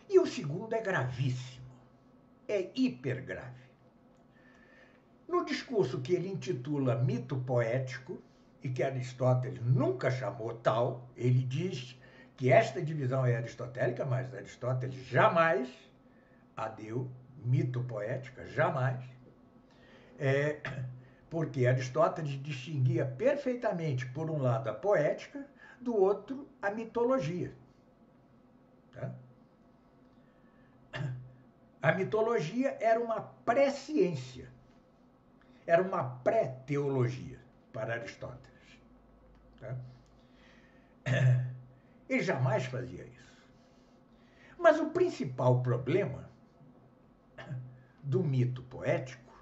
E o segundo é gravíssimo, é hiper grave. No discurso que ele intitula Mito Poético, e que Aristóteles nunca chamou tal, ele diz que esta divisão é aristotélica, mas Aristóteles jamais a deu, mito poética, jamais, é, porque Aristóteles distinguia perfeitamente, por um lado, a poética, do outro, a mitologia. Tá? A mitologia era uma pré-ciência, era uma pré-teologia para Aristóteles. Tá? Ele jamais fazia isso. Mas o principal problema do mito poético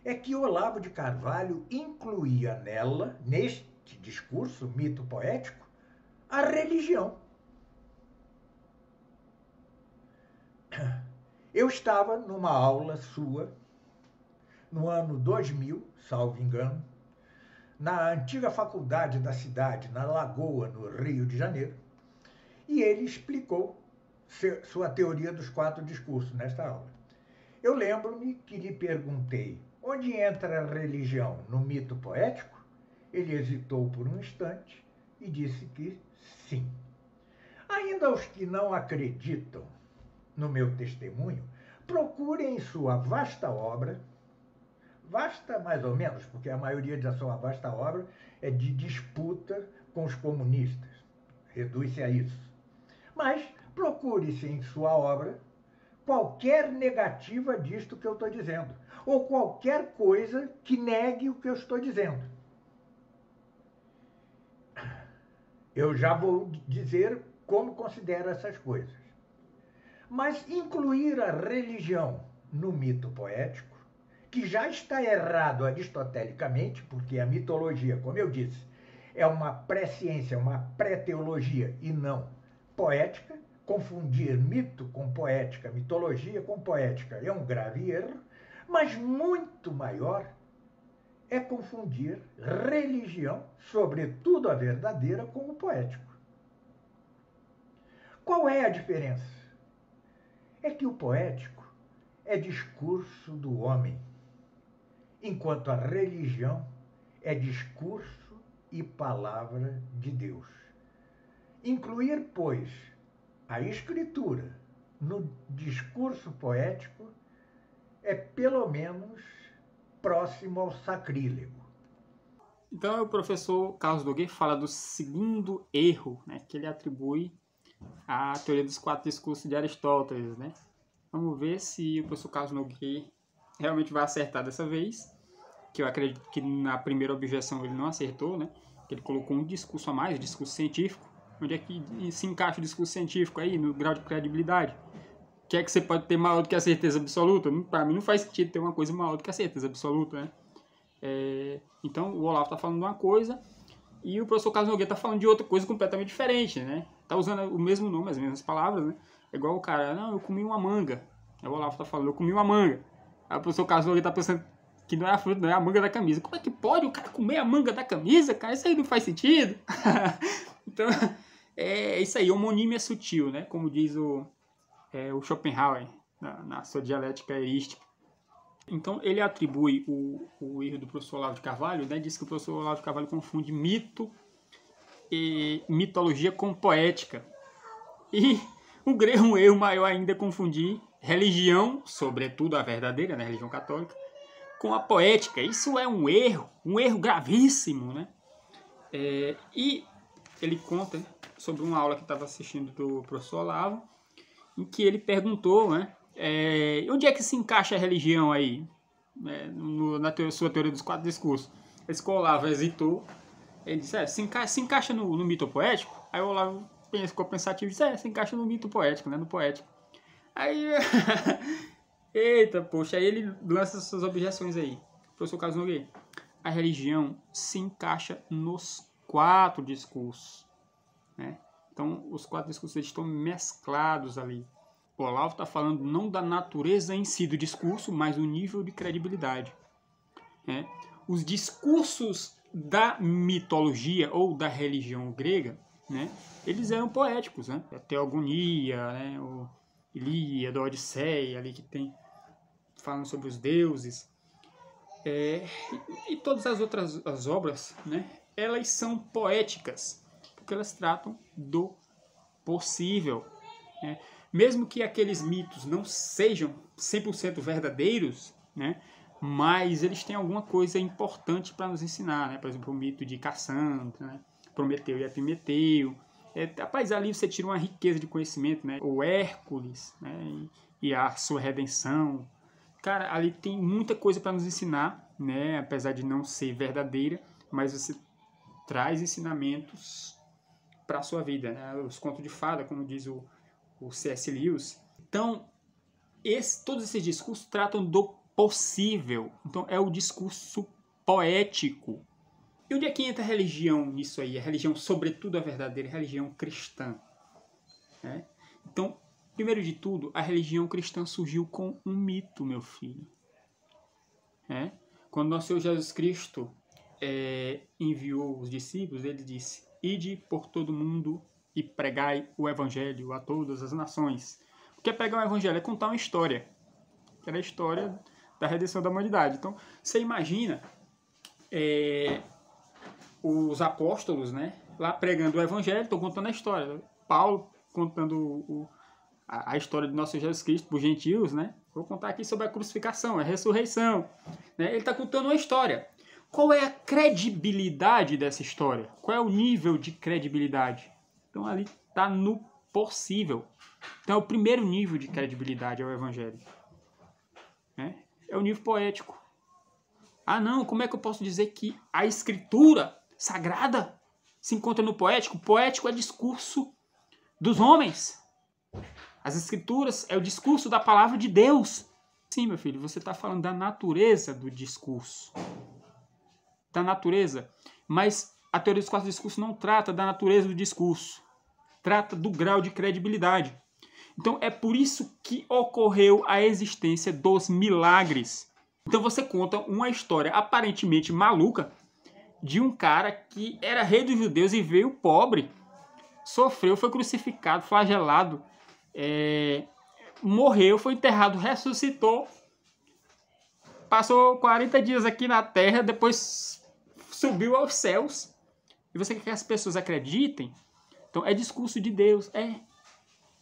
é que Olavo de Carvalho incluía nela, neste discurso, mito poético, a religião. Eu estava numa aula sua, no ano 2000, salvo engano, na antiga faculdade da cidade, na Lagoa, no Rio de Janeiro, e ele explicou sua teoria dos 4 discursos nesta aula. Eu lembro-me que lhe perguntei onde entra a religião no mito poético. Ele hesitou por um instante e disse que sim. Ainda os que não acreditam no meu testemunho, procurem em sua vasta obra, vasta mais ou menos, porque a maioria da sua vasta obra é de disputa com os comunistas, reduz-se a isso. Mas procure-se em sua obra qualquer negativa disto que eu estou dizendo, ou qualquer coisa que negue o que eu estou dizendo. Eu já vou dizer como considero essas coisas. Mas incluir a religião no mito poético, que já está errado aristotelicamente, porque a mitologia, como eu disse, é uma pré-ciência, uma pré-teologia e não poética. Confundir mito com poética, mitologia com poética é um grave erro, mas muito maior é confundir religião, sobretudo a verdadeira, com o poético. Qual é a diferença? É que o poético é discurso do homem, enquanto a religião é discurso e palavra de Deus. Incluir, pois, a escritura no discurso poético é pelo menos próximo ao sacrílego. Então, o professor Carlos Nogueira fala do segundo erro, né, que ele atribui à teoria dos 4 discursos de Aristóteles, né? Vamos ver se o professor Carlos Nogueira realmente vai acertar dessa vez, que eu acredito que na primeira objeção ele não acertou, né? Que ele colocou um discurso a mais, discurso científico. Onde é que se encaixa o discurso científico aí, no grau de credibilidade? O que é que você pode ter maior do que a certeza absoluta? Para mim não faz sentido ter uma coisa maior do que a certeza absoluta, né? Então o Olavo está falando de uma coisa e o professor Carlos Nogueira está falando de outra coisa completamente diferente, né? Tá usando o mesmo nome, as mesmas palavras, né? É igual o cara, não, eu comi uma manga. Aí o Olavo está falando, eu comi uma manga. Aí o professor Carlos Nogueira está pensando que não é a fruta, não é a manga da camisa. Como é que pode o cara comer a manga da camisa, cara? Isso aí não faz sentido. Então, é isso aí, homonímia sutil, né? Como diz o Schopenhauer na sua dialética erística. Então, ele atribui o erro do professor Olavo de Carvalho, né? Diz que o professor Olavo de Carvalho confunde mito e mitologia com poética. E um erro maior ainda é confundir religião, sobretudo a verdadeira, né? Religião católica, com a poética. Isso é um erro gravíssimo, né? E ele conta sobre uma aula que estava assistindo do professor Olavo, em que ele perguntou, né? Onde é que se encaixa a religião aí? Na sua teoria dos 4 discursos. Esse Olavo hesitou. Ele disse, se encaixa no mito poético? Aí o Olavo ficou pensativo e disse, se encaixa no mito poético, né? No poético. Aí, eita, poxa, aí ele lança suas objeções aí. Professor Carlos Nogueira, a religião se encaixa nos 4 discursos, né? Então, os 4 discursos estão mesclados ali. O Olavo está falando não da natureza em si do discurso, mas do nível de credibilidade, né? Os discursos da mitologia ou da religião grega, né, eles eram poéticos, né? A teogonia, né, Ilíada, Odisseia, ali que tem falando sobre os deuses, e todas as outras as obras, né, elas são poéticas, porque elas tratam do possível, né? Mesmo que aqueles mitos não sejam 100% verdadeiros, né, mas eles têm alguma coisa importante para nos ensinar, né? Por exemplo, o mito de Cassandra, né? Prometeu e Epimeteu. Rapaz, ali você tira uma riqueza de conhecimento, né? O Hércules, né? E a sua redenção. Cara, ali tem muita coisa para nos ensinar, né? Apesar de não ser verdadeira, mas você traz ensinamentos para a sua vida, né? Os contos de fada, como diz o C.S. Lewis. Então, todos esses discursos tratam do possível. Então, é o discurso poético. E onde é que entra a religião nisso aí? A religião, sobretudo a verdadeira religião cristã, né? Então, primeiro de tudo, a religião cristã surgiu com um mito, meu filho. Quando nosso Senhor Jesus Cristo enviou os discípulos, ele disse: ide por todo mundo e pregai o evangelho a todas as nações. O que é pregar o evangelho? É contar uma história. Que era a história da redenção da humanidade. Então, você imagina os apóstolos, né, lá pregando o evangelho, estou contando a história. Paulo contando a história de nosso Senhor Jesus Cristo para os gentios, né? Vou contar aqui sobre a crucificação, a ressurreição, né? Ele está contando uma história. Qual é a credibilidade dessa história? Qual é o nível de credibilidade? Então ali está no possível. Então o primeiro nível de credibilidade é o evangelho. É o nível poético. Ah não, como é que eu posso dizer que a escritura sagrada se encontra no poético? O poético é discurso dos homens. As escrituras é o discurso da palavra de Deus. Sim, meu filho, você está falando da natureza do discurso. Da natureza. Mas a teoria dos quatro discursos não trata da natureza do discurso. Trata do grau de credibilidade. Então é por isso que ocorreu a existência dos milagres. Então você conta uma história aparentemente maluca de um cara que era rei dos judeus e veio pobre, sofreu, foi crucificado, flagelado, morreu, foi enterrado, ressuscitou, passou 40 dias aqui na terra, depois subiu aos céus. E você quer que as pessoas acreditem? Então é discurso de Deus,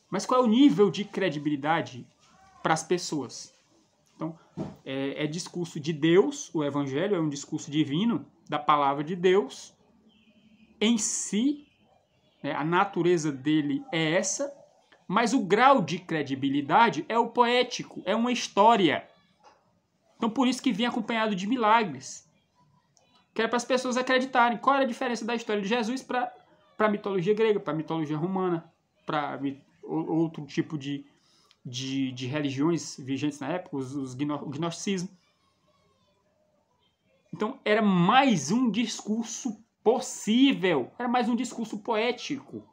Mas qual é o nível de credibilidade para as pessoas? Então, é discurso de Deus, o evangelho é um discurso divino, da palavra de Deus, em si, né, a natureza dele é essa, mas o grau de credibilidade é o poético, é uma história. Então, por isso que vem acompanhado de milagres, que é para as pessoas acreditarem. Qual era a diferença da história de Jesus para a mitologia grega, para a mitologia romana, para outro tipo de religiões vigentes na época, o gnosticismo. Então, era mais um discurso possível, era mais um discurso poético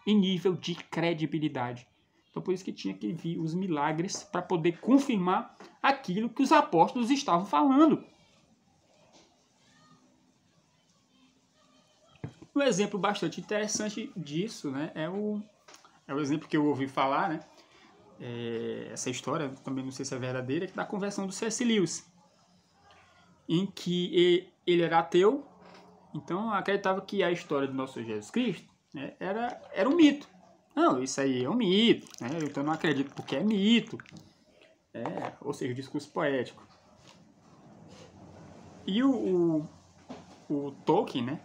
em nível de credibilidade. Então, por isso que tinha que vir os milagres para poder confirmar aquilo que os apóstolos estavam falando. Um exemplo bastante interessante disso, né, é o exemplo que eu ouvi falar, né, essa história, também não sei se é verdadeira, da conversão do C.S. Lewis, em que ele era ateu, então acreditava que a história do nosso Jesus Cristo, né, era um mito. Não, isso aí é um mito, né, então eu não acredito porque é mito, ou seja, o discurso poético. E o Tolkien, né,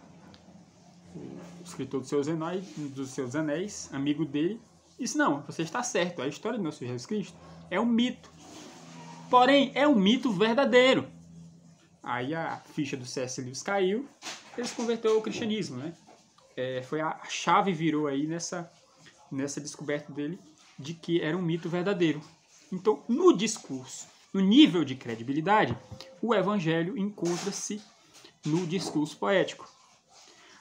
o escritor dos seus anéis, amigo dele, disse: não, você está certo, a história do nosso Jesus Cristo é um mito, porém é um mito verdadeiro. Aí a ficha do C.S. Lewis caiu, ele se converteu ao cristianismo, né? Foi a chave virou aí nessa descoberta dele de que era um mito verdadeiro. Então, no discurso, no nível de credibilidade, o evangelho encontra-se no discurso poético.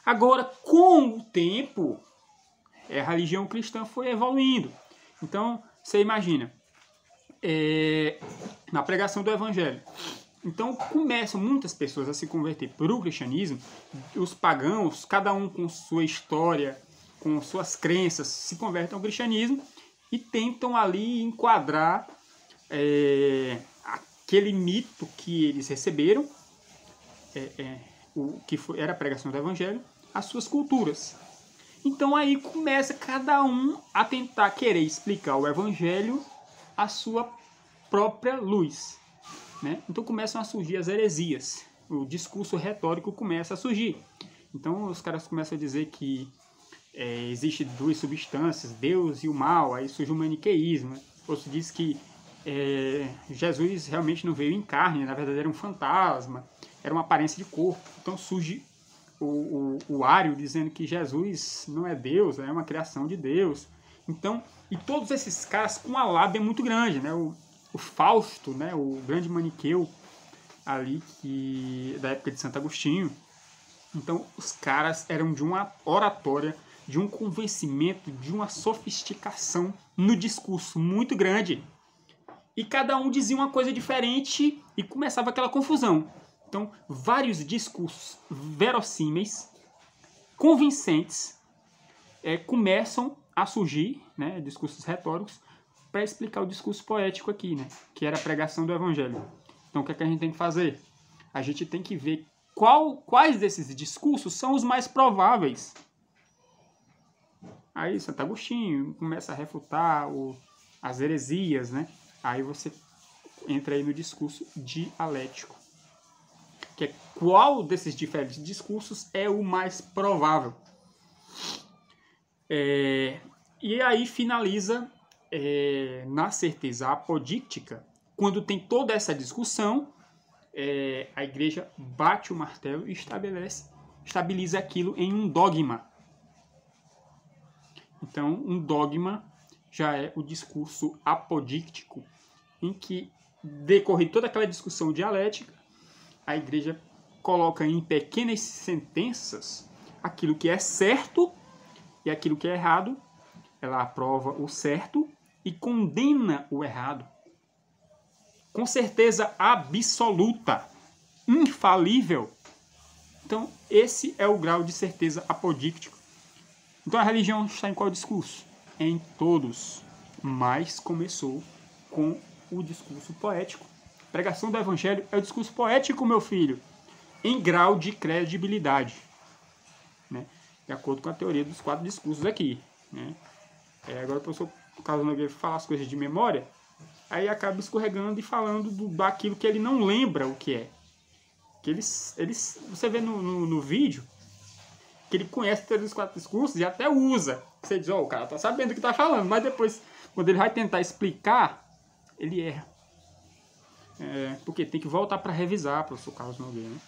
Agora, com o tempo, a religião cristã foi evoluindo. Então, você imagina, na pregação do evangelho. Então, começam muitas pessoas a se converter para o cristianismo. Os pagãos, cada um com sua história, com suas crenças, se convertem ao cristianismo. e tentam ali enquadrar aquele mito que eles receberam, o que era a pregação do Evangelho, às suas culturas. Então aí começa cada um a tentar querer explicar o Evangelho à sua própria luz, né? Então começam a surgir as heresias, o discurso retórico começa a surgir. Então os caras começam a dizer que existe duas substâncias, Deus e o mal, aí surge o maniqueísmo, né? Ou se diz que Jesus realmente não veio em carne, na verdade era um fantasma, era uma aparência de corpo. Então surge o Ário dizendo que Jesus não é Deus, é uma criação de Deus. Então, e todos esses caras com uma lábia muito grande, né? O Fausto, né? O grande maniqueu ali da época de Santo Agostinho. Então, os caras eram de uma oratória, de um convencimento, de uma sofisticação no discurso muito grande. E cada um dizia uma coisa diferente e começava aquela confusão. Então, vários discursos verossímeis, convincentes, começam a surgir, né, discursos retóricos, para explicar o discurso poético aqui, né, que era a pregação do Evangelho. Então, o que é que a gente tem que fazer? A gente tem que ver quais desses discursos são os mais prováveis. Aí, Santo Agostinho começa a refutar as heresias, né? Aí você entra aí no discurso dialético, que é qual desses diferentes discursos é o mais provável. E aí finaliza na certeza apodíctica, quando tem toda essa discussão, a igreja bate o martelo e estabiliza aquilo em um dogma. Então, um dogma já é o discurso apodíctico, em que decorre toda aquela discussão dialética, a igreja coloca em pequenas sentenças aquilo que é certo e aquilo que é errado. Ela aprova o certo e condena o errado. Com certeza absoluta, infalível. Então, esse é o grau de certeza apodíctico. Então, a religião está em qual discurso? Em todos. Mas começou com o discurso poético. A pregação do Evangelho é o discurso poético, meu filho, em grau de credibilidade, né? De acordo com a teoria dos 4 discursos aqui, né? Agora o professor Carlos Nogueira fala as coisas de memória, aí acaba escorregando e falando daquilo que ele não lembra o que é. Que você vê no vídeo que ele conhece a teoria dos 4 discursos e até usa. Você diz, o cara tá sabendo o que tá falando, mas depois, quando ele vai tentar explicar, ele erra. Porque tem que voltar para revisar, professor Carlos Nogueira, né?